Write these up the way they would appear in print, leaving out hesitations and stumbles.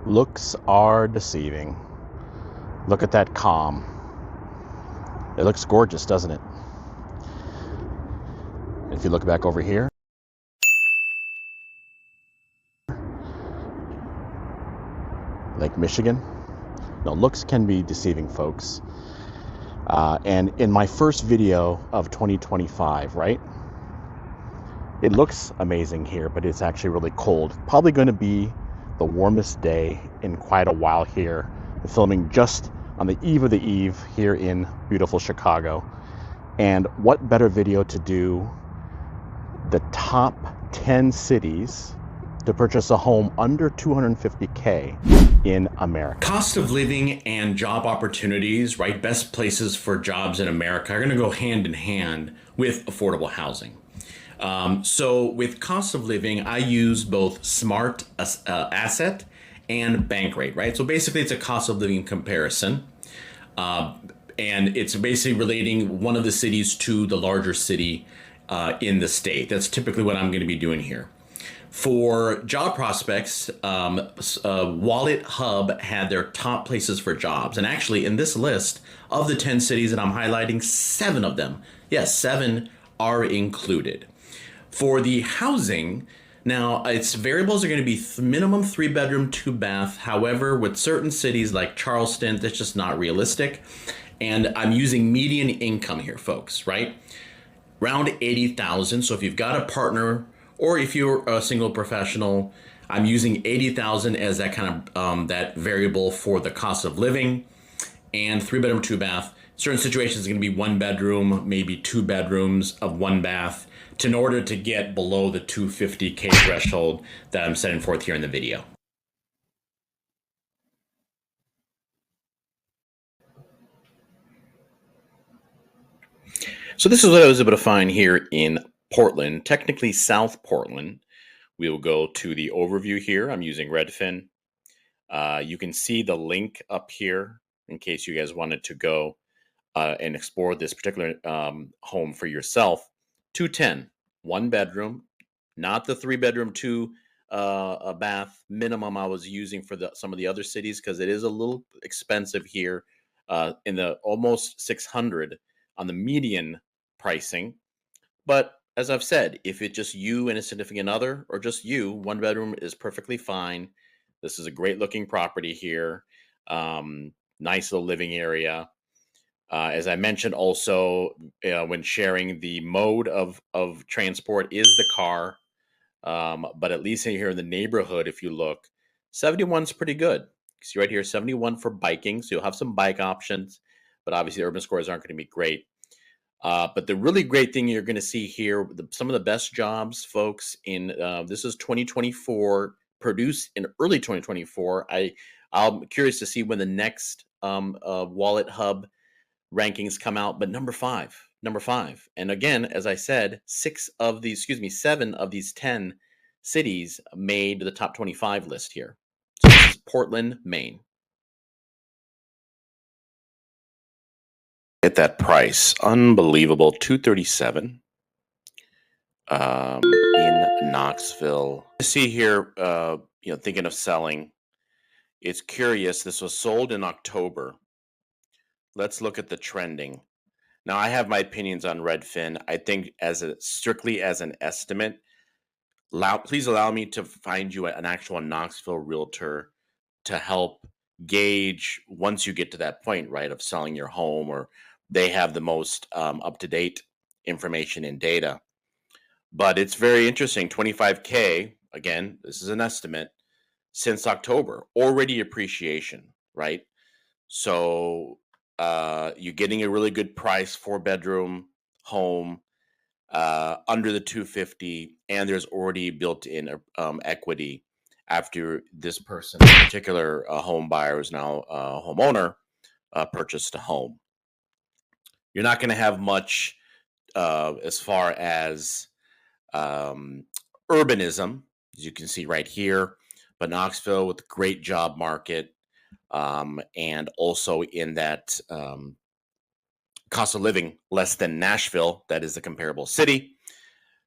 Looks are deceiving. Look at that calm. It looks gorgeous, doesn't it? If you look back over here, Lake Michigan. No, looks can be deceiving, folks. And in my first video of 2025, right? It looks amazing here, but it's actually really cold. Probably going to be the warmest day in quite a while here. I'm filming just on the eve of the eve here in beautiful Chicago. And what better video to do the top 10 cities to purchase a home under $250K in America. Cost of living and job opportunities, right? Best places for jobs in America are going to go hand in hand with affordable housing. So with cost of living, I use both smart asset and bank rate, right? So basically it's a cost of living comparison. And it's basically relating one of the cities to the larger city in the state. That's typically what I'm going to be doing here. For job prospects, Wallet Hub had their top places for jobs. And actually in this list of the 10 cities that I'm highlighting, 7 of them, yes, 7 are included. For the housing, now its variables are going to be minimum 3-bedroom, 2-bath. However, with certain cities like Charleston, that's just not realistic. And I'm using median income here, folks, right? Around 80,000. So if you've got a partner or if you're a single professional, I'm using 80,000 as that kind of that variable for the cost of living. And 3-bedroom, 2-bath. Certain situations it's going to be 1 bedroom, maybe 2 bedrooms of 1 bath, in order to get below the $250K threshold that I'm setting forth here in the video. So this is what I was able to find here in Portland, technically South Portland. We will go to the overview here. I'm using Redfin. You can see the link up here in case you guys wanted to go and explore this particular home for yourself. 210, 1 bedroom, not the 3-bedroom, 2 a bath minimum I was using for some of the other cities because it is a little expensive here in the almost 600 on the median pricing. But as I've said, if it's just you and a significant other or just you, 1 bedroom is perfectly fine. This is a great looking property here. Nice little living area. As I mentioned also, when sharing, the mode of transport is the car. But at least here in the neighborhood, if you look, 71 is pretty good. See right here, 71 for biking. So you'll have some bike options, but obviously urban scores aren't going to be great. But the really great thing you're going to see here, some of the best jobs, folks, in this is 2024, produced in early 2024. I'm curious to see when the next Wallet Hub rankings come out, but number five. And again, as I said, 7 of these 10 cities made the top 25 list here. So this is Portland, Maine. At that price, unbelievable, $237 in Knoxville. You see here, thinking of selling. It's curious. This was sold in October. Let's look at the trending. Now, I have my opinions on Redfin. I think strictly as an estimate, please allow me to find you an actual Knoxville realtor to help gauge once you get to that point, right, of selling your home, or they have the most up-to-date information and data. But it's very interesting. 25K, again, this is an estimate, since October, already appreciation, right? So you're getting a really good price, 4-bedroom home under the 250, and there's already built-in equity after this person, in particular home buyer, is now a homeowner, purchased a home. You're not going to have much as far as urbanism, as you can see right here, but Knoxville with a great job market. And also in that cost of living less than Nashville, that is a comparable city.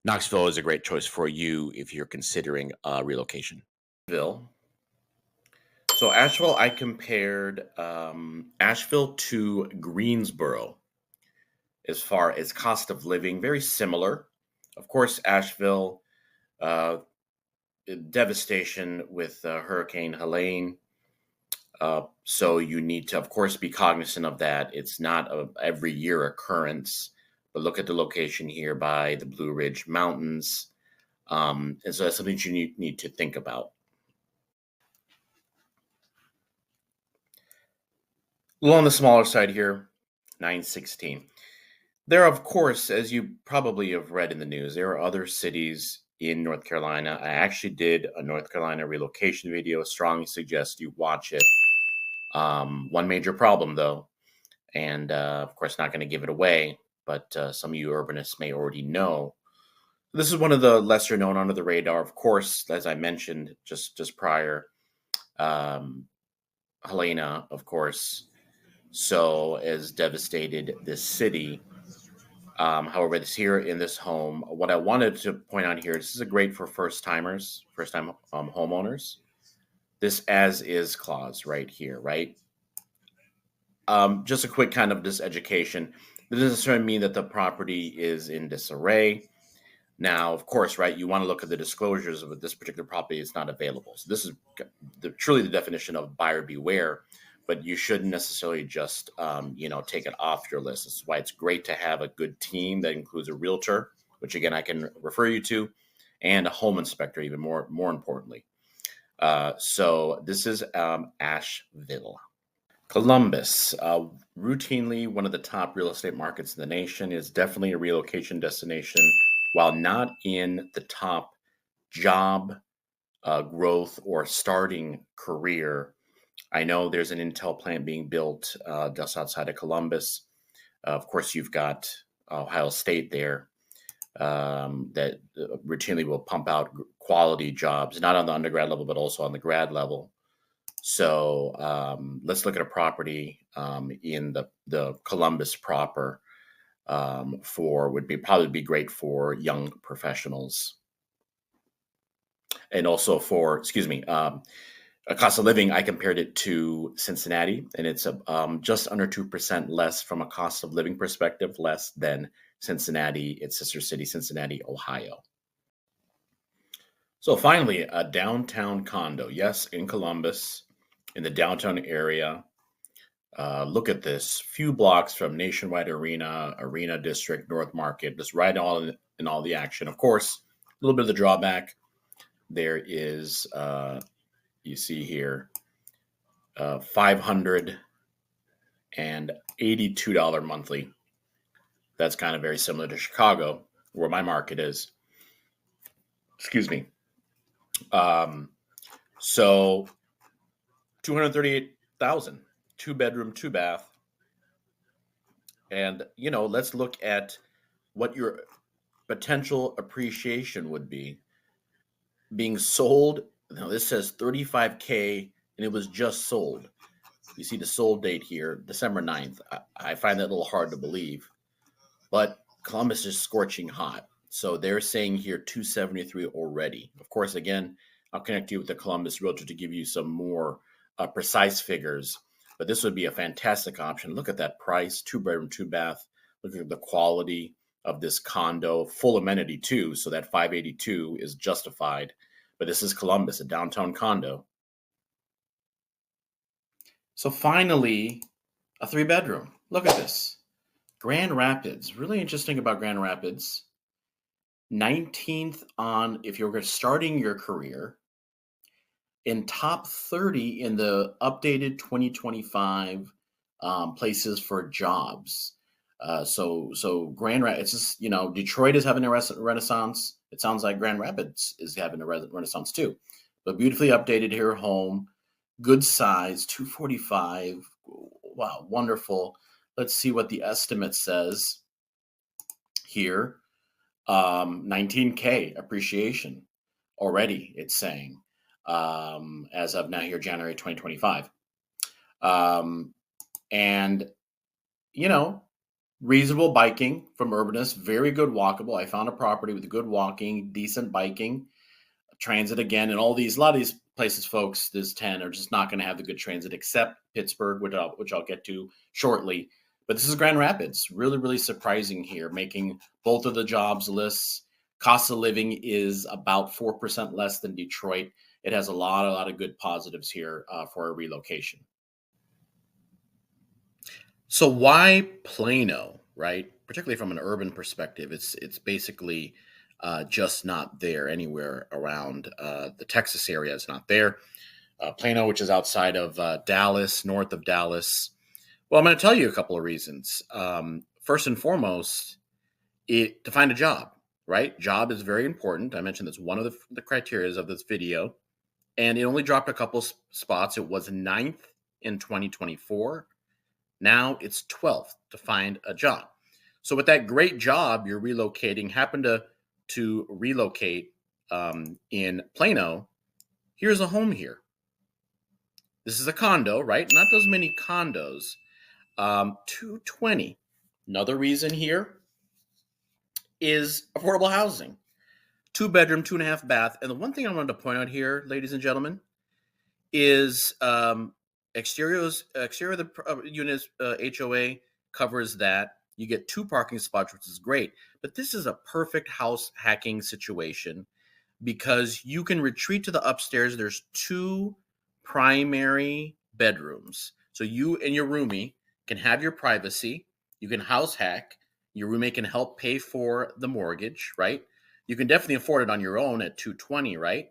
Knoxville is a great choice for you if you're considering relocation. So Asheville, I compared Asheville to Greensboro as far as cost of living, very similar. Of course, Asheville, uh, devastation with Hurricane Helene. So you need to, of course, be cognizant of that. It's not a every year occurrence, but look at the location here by the Blue Ridge Mountains. And so that's something you need to think about. A little on the smaller side here, 916. There, of course, as you probably have read in the news, there are other cities in North Carolina. I actually did a North Carolina relocation video. Strongly suggest you watch it. One major problem, though, and of course, not going to give it away, but some of you urbanists may already know. This is one of the lesser known under the radar. Of course, as I mentioned just prior, Helena, of course, so has devastated this city. However, this here in this home, what I wanted to point out here, this is a great for first-time homeowners. This as is clause right here, right? Just a quick kind of this education. That doesn't necessarily mean that the property is in disarray. Now, of course, right, you want to look at the disclosures of this particular property is not available. So this is truly the definition of buyer beware, but you shouldn't necessarily just, take it off your list. This is why it's great to have a good team that includes a realtor, which again, I can refer you to, and a home inspector, even more importantly. So this is Asheville. Columbus, routinely one of the top real estate markets in the nation, is definitely a relocation destination. While not in the top job growth or starting career, I know there's an Intel plant being built just outside of Columbus. Of course, you've got Ohio State there that routinely will pump out quality jobs, not on the undergrad level, but also on the grad level. So let's look at a property in the Columbus proper would be great for young professionals. And also for, a cost of living, I compared it to Cincinnati, and it's just under 2% less from a cost of living perspective, less than Cincinnati, its sister city, Cincinnati, Ohio. So finally, a downtown condo. Yes, in Columbus, in the downtown area. Look at this, few blocks from Nationwide Arena District, North Market, just right in all the action. Of course, a little bit of the drawback. There is, you see here, $582 monthly. That's kind of very similar to Chicago, where my market is. Excuse me. So $238,000, 2-bedroom, 2-bath. And, let's look at what your potential appreciation would be. Being sold, now this says $35K, and it was just sold. You see the sold date here, December 9th. I find that a little hard to believe. But Columbus is scorching hot. So they're saying here 273 already. Of course, again, I'll connect you with the Columbus Realtor to give you some more precise figures. But this would be a fantastic option. Look at that price, 2-bedroom, 2-bath. Look at the quality of this condo, full amenity too. So that 582 is justified. But this is Columbus, a downtown condo. So finally, a 3-bedroom. Look at this. Grand Rapids. Really interesting about Grand Rapids. 19th on, if you're starting your career, in top 30 in the updated 2025 places for jobs. So Grand Rapids, it's just, Detroit is having a renaissance. It sounds like Grand Rapids is having a renaissance too. But beautifully updated here, home, good size, 245. Wow, wonderful. Let's see what the estimate says here. 19K appreciation already, it's saying, as of now here, January 2025. And, reasonable biking from urbanists, very good walkable. I found a property with good walking, decent biking, transit again, and a lot of these places, folks, this 10 are just not going to have the good transit, except Pittsburgh, which I'll get to shortly. But this is Grand Rapids. Really, really surprising here, making both of the jobs lists. Cost of living is about 4% less than Detroit. It has a lot of good positives here for a relocation. So why Plano, right? Particularly from an urban perspective, it's basically just not there anywhere around the Texas area. It's not there. Plano, which is outside of Dallas, north of Dallas. Well, I'm going to tell you a couple of reasons. First and foremost, to find a job, right? Job is very important. I mentioned that's one of the criteria of this video. And it only dropped a couple spots. It was 9th in 2024. Now it's 12th to find a job. So with that great job, you're relocating, happen to relocate in Plano, here's a home here. This is a condo, right? Not those many condos. 220. Another reason here is affordable housing. 2-bedroom, 2.5 bath. And the one thing I wanted to point out here, ladies and gentlemen, is exterior of the unit's HOA covers that. You get 2 parking spots, which is great. But this is a perfect house hacking situation because you can retreat to the upstairs. There's 2 primary bedrooms. So you and your roomie can have your privacy. You can house hack. Your roommate can help pay for the mortgage, right? You can definitely afford it on your own at 220, right?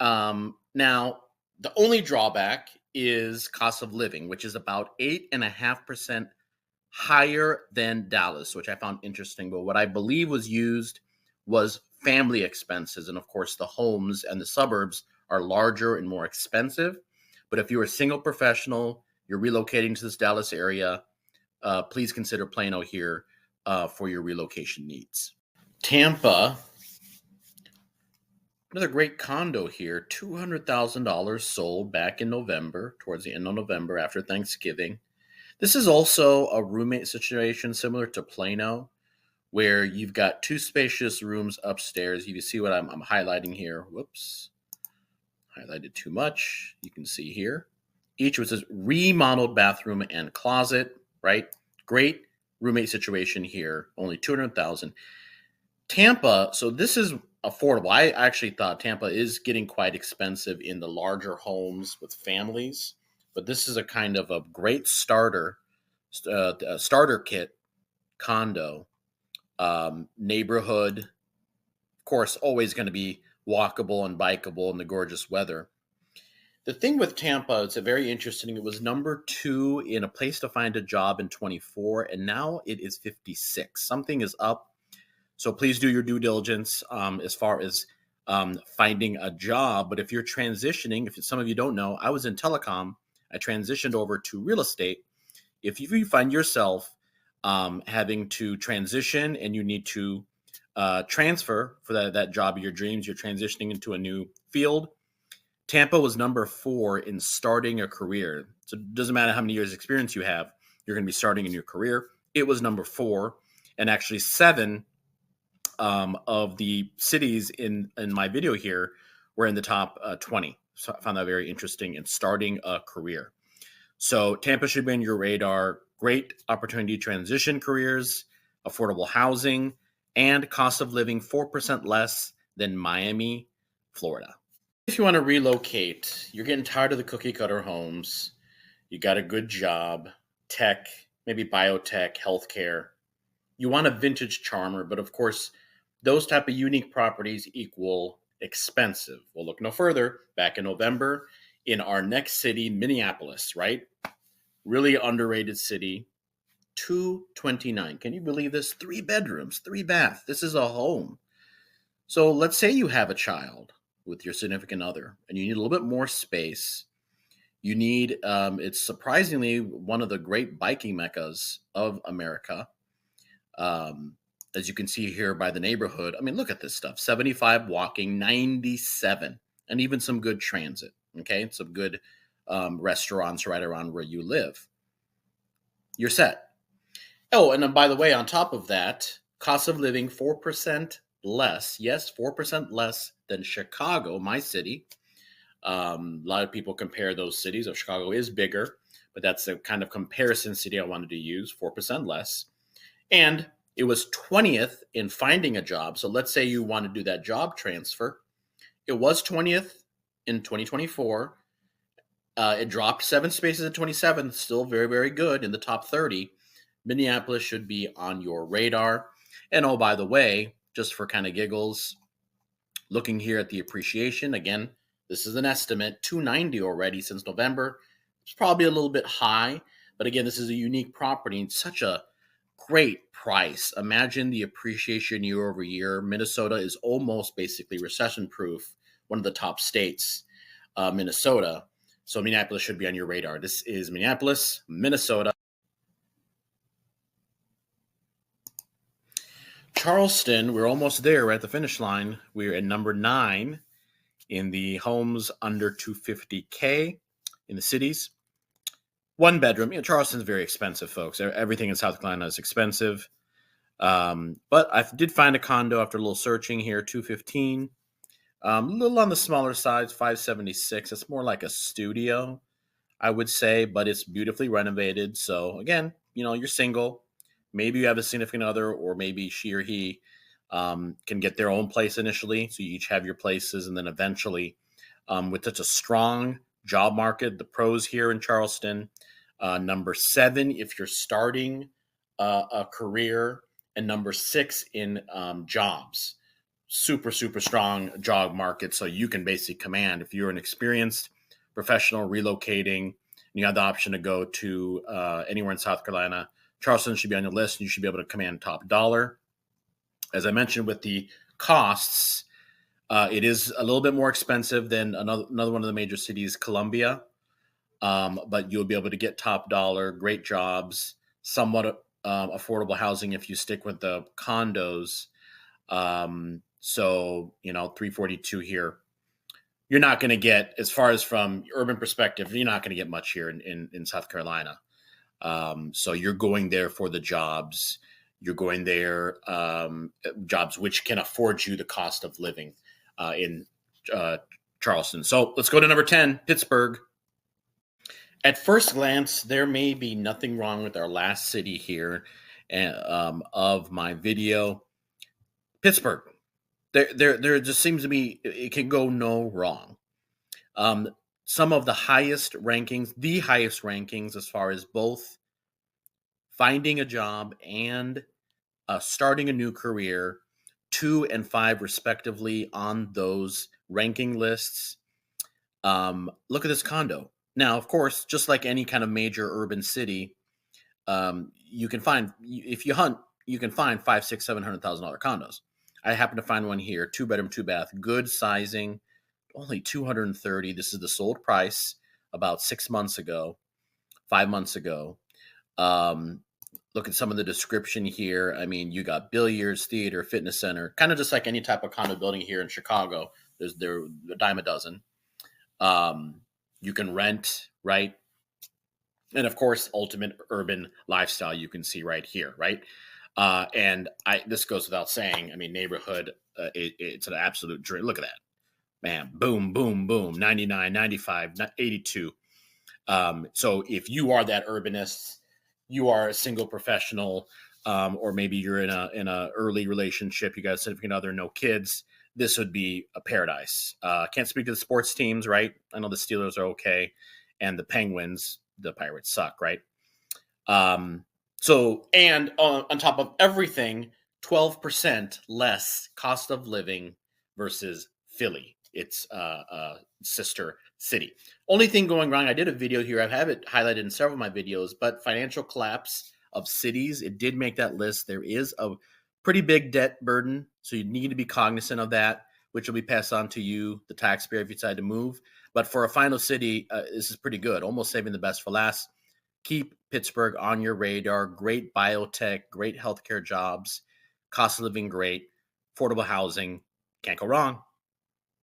Now, the only drawback is cost of living, which is about 8.5% higher than Dallas, which I found interesting. But what I believe was used was family expenses. And of course, the homes and the suburbs are larger and more expensive. But if you're a single professional, you're relocating to this Dallas area, please consider Plano here for your relocation needs. Tampa, another great condo here, $200,000 sold back in November, towards the end of November after Thanksgiving. This is also a roommate situation similar to Plano, where you've got 2 spacious rooms upstairs. You can see what I'm highlighting here. Whoops, highlighted too much. You can see here. Each with a remodeled bathroom and closet, right? Great roommate situation here, only $200,000. Tampa, so this is affordable. I actually thought Tampa is getting quite expensive in the larger homes with families, but this is a kind of a great starter kit condo neighborhood. Of course, always going to be walkable and bikeable in the gorgeous weather. The thing with Tampa, it's very interesting. It was number 2 in a place to find a job in 24, and now it is 56. Something is up. So please do your due diligence as far as finding a job. But if you're transitioning, if some of you don't know, I was in telecom. I transitioned over to real estate. If you find yourself having to transition and you need to transfer for that job of your dreams, you're transitioning into a new field, Tampa was number 4 in starting a career. So it doesn't matter how many years experience you have, you're going to be starting in your career. It was number 4, and actually 7 of the cities in my video here were in the top 20. So I found that very interesting in starting a career. So Tampa should be on your radar. Great opportunity to transition careers, affordable housing, and cost of living 4% less than Miami, Florida. If you want to relocate, you're getting tired of the cookie cutter homes, you got a good job, tech, maybe biotech, healthcare. You want a vintage charmer, but of course, those type of unique properties equal expensive. We'll look no further. Back in November, in our next city, Minneapolis, right? Really underrated city. $229. Can you believe this? 3 bedrooms, 3 bath. This is a home. So let's say you have a child with your significant other and you need a little bit more space. You need, it's surprisingly one of the great biking meccas of America. As you can see here by the neighborhood, I mean, look at this stuff. 75 walking, 97, and even some good transit, okay? Some good restaurants right around where you live. You're set. Oh, and then by the way, on top of that, cost of living 4% less. Yes, 4% less than Chicago, my city. A lot of people compare those cities. Chicago is bigger, but that's the kind of comparison city I wanted to use, 4% less. And it was 20th in finding a job. So let's say you want to do that job transfer. It was 20th in 2024. It dropped 7 spaces at 27th, still very, very good in the top 30. Minneapolis should be on your radar. And oh, by the way, just for kind of giggles, looking here at the appreciation, again, this is an estimate, 290 already since November. It's probably a little bit high, but again, this is a unique property and such a great price. Imagine the appreciation year over year. Minnesota is almost basically recession proof, one of the top states, Minnesota. So Minneapolis should be on your radar. This is Minneapolis, Minnesota. Charleston, we're almost there. We're at the finish line. We're at number 9 in the homes under 250K in the cities. 1 bedroom. Charleston's very expensive, folks. Everything in South Carolina is expensive. But I did find a condo after a little searching here, 215. A little on the smaller side, 576. It's more like a studio, I would say, but it's beautifully renovated. So again, you're single. Maybe you have a significant other, or maybe she or he can get their own place initially. So you each have your places, and then eventually, with such a strong job market, the pros here in Charleston, number 7 if you're starting a career, and number 6 in jobs. Super, super strong job market. So you can basically command, if you're an experienced professional relocating, and you have the option to go to anywhere in South Carolina, Charleston should be on your list, and you should be able to command top dollar. As I mentioned with the costs, it is a little bit more expensive than another one of the major cities, Columbia, but you'll be able to get top dollar, great jobs, somewhat affordable housing if you stick with the condos. So, 342 here. You're not going to get, as far as from urban perspective, you're not going to get much here in South Carolina. So you're going there for the jobs. You're going there, jobs which can afford you the cost of living in Charleston. So let's go to number 10, Pittsburgh. At first glance, there may be nothing wrong with our last city here of my video. Pittsburgh. There just seems to be, it can go no wrong. Some of the highest rankings as far as both finding a job and starting a new career, 2 and 5 respectively on those ranking lists. Look at this condo. Now, of course, just like any kind of major urban city, you can find, if you hunt, you can find $500,000, $600,000, $700,000 condos. I happen to find one here, 2-bedroom, 2-bath, good sizing, only $230,000. This is the sold price about 5 months ago. Look at some of the description here. I mean, you got billiards, theater, fitness center, kind of just like any type of condo building here in Chicago. They're a dime a dozen. You can rent, right? And of course, ultimate urban lifestyle you can see right here, right? And this goes without saying. I mean, neighborhood, it's an absolute dream. Look at that. Man, boom, boom, boom, 99, 95, 82. So if you are that urbanist, you are a single professional, or maybe you're in a early relationship, you got a significant other, no kids, this would be a paradise. Can't speak to the sports teams, right? I know the Steelers are okay, and the Penguins, the Pirates suck, right? So, and on top of everything, 12% less cost of living versus Philly, its sister city. Only thing going wrong, I did a video here, I have it highlighted in several of my videos, but financial collapse of cities, it did make that list. There is a pretty big debt burden, so you need to be cognizant of that, which will be passed on to you, the taxpayer, if you decide to move. But for a final city, this is pretty good, almost saving the best for last. Keep Pittsburgh on your radar. Great biotech, great healthcare jobs, cost of living great, affordable housing. Can't go wrong.